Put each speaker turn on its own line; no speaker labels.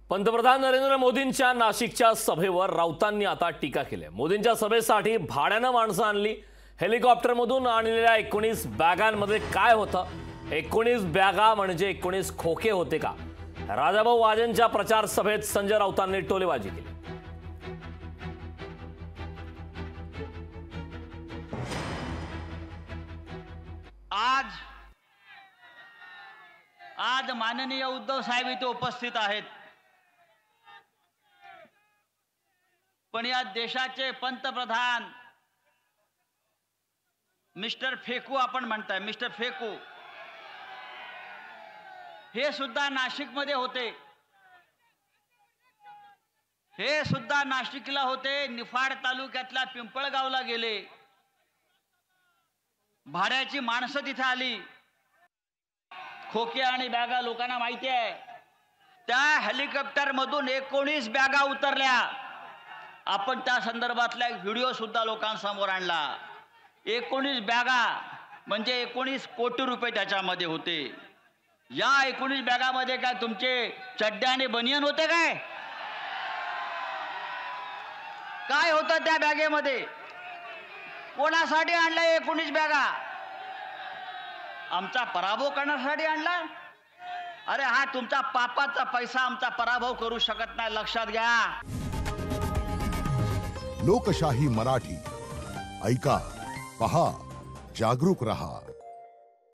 पंतप्रधान नरेंद्र मोदींच्या नाशिकच्या सभेवर राऊतांनी आता टीका केली आहे। मोदींच्या सभेसाठी भाड्यानं माणसं आणली, हेलिकॉप्टरमधून आणलेल्या 19 बॅगांमध्ये काय होतं? 19 बॅगा म्हणजे 19 खोके होते का? राजाभाऊ वाजेंच्या प्रचार सभेत संजय राऊतांनी टोलेबाजी केली।
आज माननीय उद्धव साहेब इथे उपस्थित आहेत, पण या देशाचे पंतप्रधान मिस्टर फेकू आपण म्हणताय, मिस्टर फेकू हे सुद्धा नाशिकमध्ये होते, हे सुद्धा नाशिकला होते। निफाड तालुक्यातल्या पिंपळगावला गेले, भाड्याची माणसं तिथे आली, खोके आणि बॅगा लोकांना माहिती आहे। त्या हेलिकॉप्टर मधून 19 बॅगा उतरल्या। आपण त्या संदर्भातला एक व्हिडिओ सुद्धा लोकांसमोर आणला। 19 बॅगा म्हणजे 19 कोटी रुपये त्याच्यामध्ये होते। या 19 बॅगामध्ये काय तुमचे चड्डे आणि बनियन होते काय? काय होतं त्या बॅगेमध्ये? कोणासाठी आणलाय 19 बॅगा? आमचा पराभव करण्यासाठी आणला? अरे हा तुमचा पापाचा पैसा आमचा पराभव करू शकत नाही, लक्षात घ्या।
लोकशाही मराठी ऐका, पहा, जागरूक रहा।